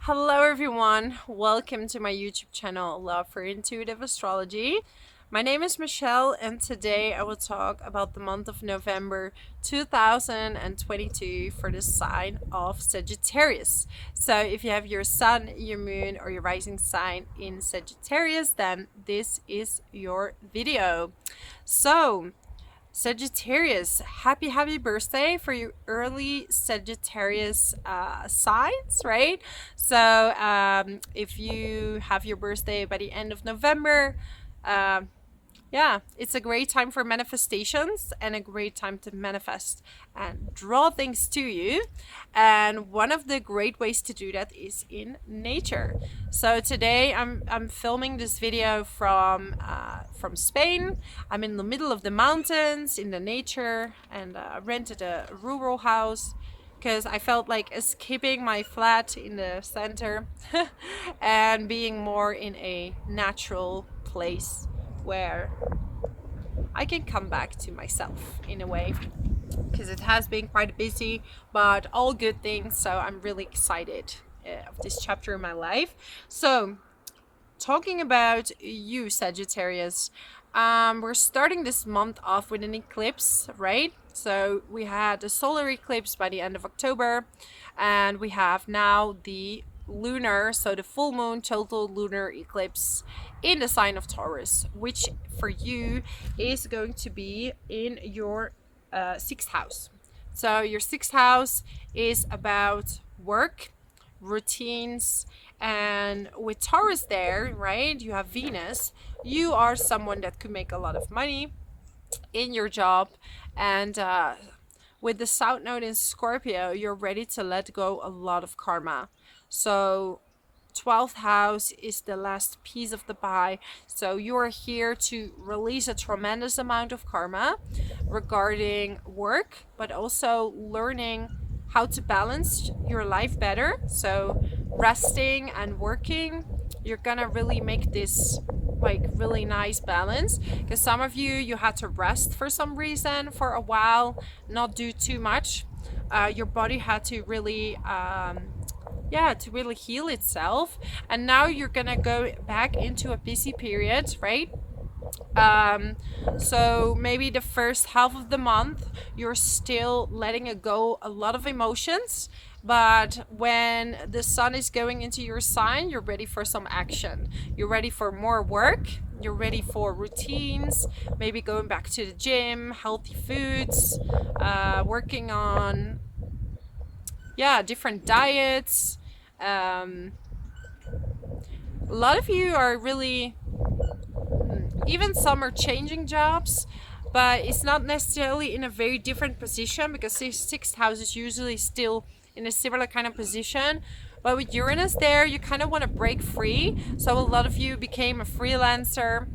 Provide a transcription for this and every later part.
Hello everyone, welcome to my YouTube channel Love for Intuitive Astrology. My name is Michelle and today I will talk about the month of November 2022 for the sign of Sagittarius. So if you have your sun, your moon or your rising sign in Sagittarius, then this is your video. So Sagittarius, happy birthday for your early Sagittarius signs, right? So if you have your birthday by the end of November, uh, yeah, it's a great time for manifestations and a great time to manifest and draw things to you. And one of the great ways to do that is in nature. So today I'm filming this video from Spain. I'm in the middle of the mountains in the nature, and rented a rural house because I felt like escaping my flat in the center and being more in a natural place where I can come back to myself in a way, because it has been quite busy, but all good things. So I'm really excited of this chapter in my life. So talking about you, Sagittarius, we're starting this month off with an eclipse, right? So we had a solar eclipse by the end of October, and we have now the lunar, so the full moon total lunar eclipse in the sign of Taurus, which for you is going to be in your sixth house. So your sixth house is about work, routines, and with Taurus there, right, you have Venus. You are someone that could make a lot of money in your job, and with the South Node in Scorpio, you're ready to let go a lot of karma. So 12th house is the last piece of the pie. So you are here to release a tremendous amount of karma regarding work, but also learning how to balance your life better. So resting and working, you're gonna really make this like really nice balance, because some of you had to rest for some reason for a while, not do too much. Your body had to really to really heal itself, and now you're gonna go back into a busy period, right? So maybe the first half of the month you're still letting it go a lot of emotions, but when the sun is going into your sign, you're ready for some action. You're ready for more work, you're ready for routines, maybe going back to the gym, healthy foods, working on different diets. A lot of you are really, even some are changing jobs, but it's not necessarily in a very different position, because the sixth house is usually still in a similar kind of position. But with Uranus there, you kind of want to break free. So a lot of you became a freelancer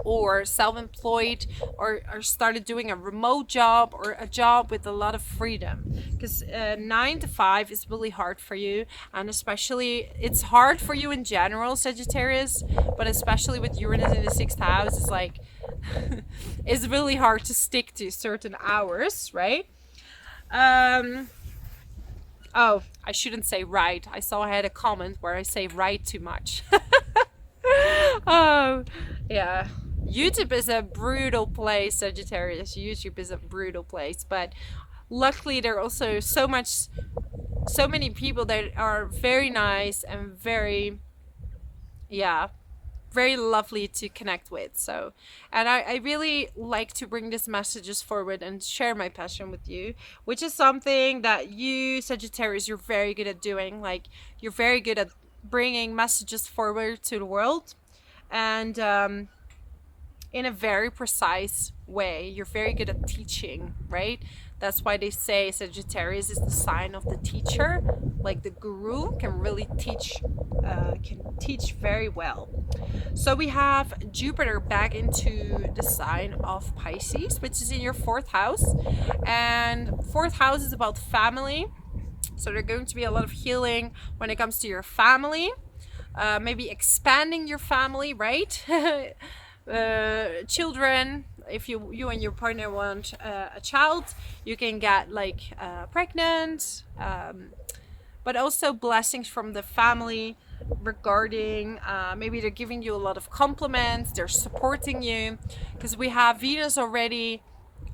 or self-employed, or started doing a remote job or a job with a lot of freedom, because 9 to 5 is really hard for you, and especially it's hard for you in general, Sagittarius, but especially with Uranus in the sixth house, it's like it's really hard to stick to certain hours, right? Oh, I shouldn't say right. I saw I had a comment where I say right too much. Oh, yeah. YouTube is a brutal place, Sagittarius. YouTube is a brutal place, but luckily there are also so many people that are very nice and very, very lovely to connect with. So, and I really like to bring these messages forward and share my passion with you, which is something that you, Sagittarius, you're very good at doing. Like, you're very good at bringing messages forward to the world, and in a very precise way. You're very good at teaching, right? That's why they say Sagittarius is the sign of the teacher. Like, the guru can really teach, can teach very well. So we have Jupiter back into the sign of Pisces, which is in your fourth house. And fourth house is about family. So there's going to be a lot of healing when it comes to your family. Maybe expanding your family, right? Children, if you and your partner want a child, you can get like pregnant, but also blessings from the family regarding maybe they're giving you a lot of compliments, they're supporting you, because we have Venus already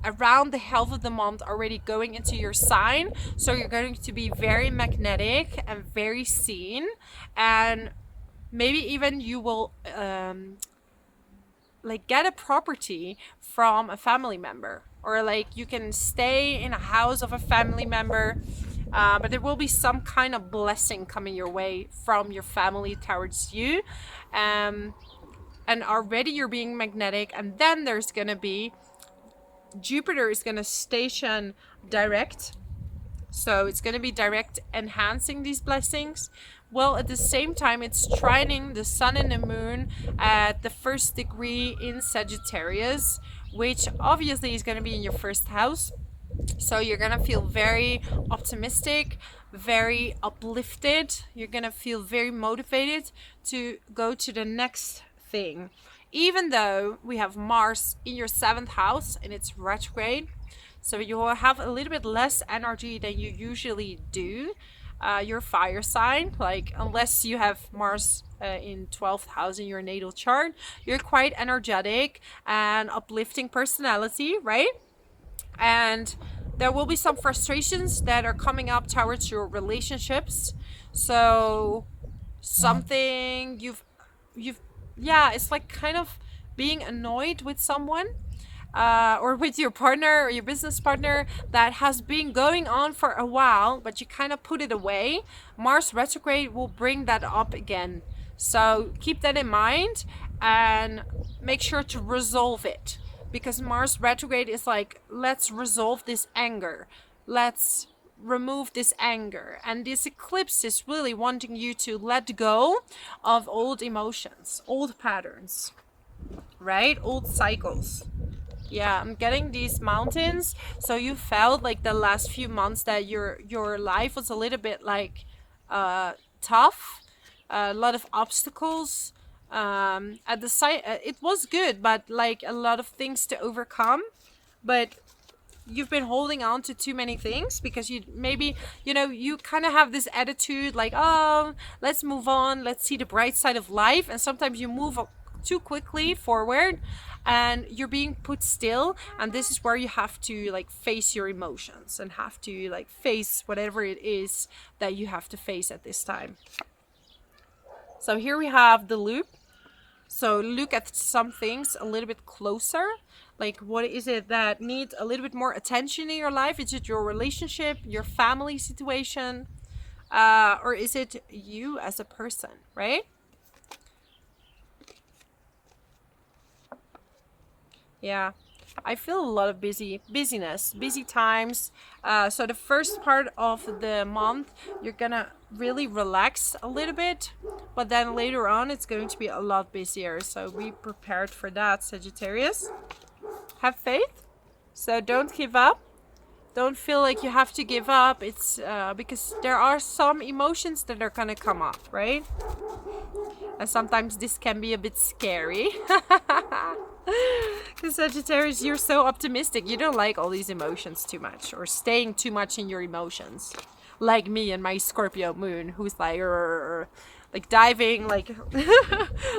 around the half of the month already going into your sign, so you're going to be very magnetic and very seen, and maybe even you will like get a property from a family member, or like you can stay in a house of a family member, but there will be some kind of blessing coming your way from your family towards you, and already you're being magnetic. And then there's gonna be Jupiter is gonna station direct, so it's going to be direct enhancing these blessings. Well, at the same time, it's trining the sun and the moon at the first degree in Sagittarius, which obviously is going to be in your first house. So you're going to feel very optimistic, very uplifted. You're going to feel very motivated to go to the next thing. Even though we have Mars in your 7th house and it's retrograde, so you will have a little bit less energy than you usually do. Your fire sign, like unless you have Mars in 12th house in your natal chart, you're quite energetic and uplifting personality, right? And there will be some frustrations that are coming up towards your relationships. So something you've yeah, it's like kind of being annoyed with someone, or with your partner or your business partner, that has been going on for a while, but you kind of put it away. Mars retrograde will bring that up again. So keep that in mind and make sure to resolve it, because Mars retrograde is like, let's resolve this anger. Let's remove this anger. And this eclipse is really wanting you to let go of old emotions, old patterns, right? Old cycles. Yeah, I'm getting these mountains. So you felt like the last few months that your life was a little bit like tough, a lot of obstacles. At the site, it was good, but like a lot of things to overcome. But you've been holding on to too many things because you maybe, you kind of have this attitude like, oh, let's move on, let's see the bright side of life. And sometimes you move too quickly forward and you're being put still, and this is where you have to like face your emotions and have to like face whatever it is that you have to face at this time. So here we have the loop. So look at some things a little bit closer. Like, what is it that needs a little bit more attention in your life? Is it your relationship, your family situation, or is it you as a person, right? Yeah, I feel a lot of busyness, busy times. So the first part of the month, you're gonna really relax a little bit, but then later on, it's going to be a lot busier. So be prepared for that, Sagittarius. Have faith. So don't give up. Don't feel like you have to give up. It's because there are some emotions that are gonna come up, right? And sometimes this can be a bit scary. Because Sagittarius, you're so optimistic. You don't like all these emotions too much, or staying too much in your emotions. Like me and my Scorpio moon, who's like diving, like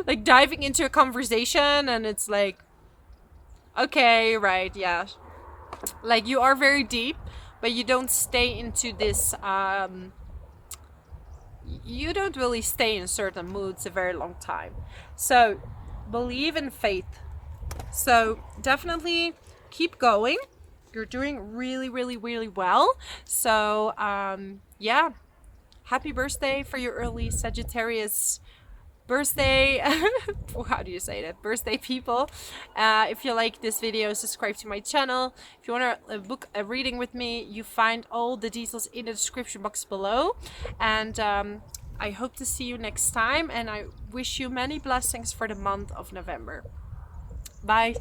like diving into a conversation, and it's like, okay, right, yeah. Like, you are very deep, but you don't stay into this, you don't really stay in certain moods a very long time. So believe in faith. So definitely keep going. You're doing really, really, really well. So yeah, happy birthday for your early Sagittarius birthday. How do you say that? Birthday people. If you like this video, subscribe to my channel. If you want to book a reading with me, you find all the details in the description box below. And I hope to see you next time, and I wish you many blessings for the month of November. Bye.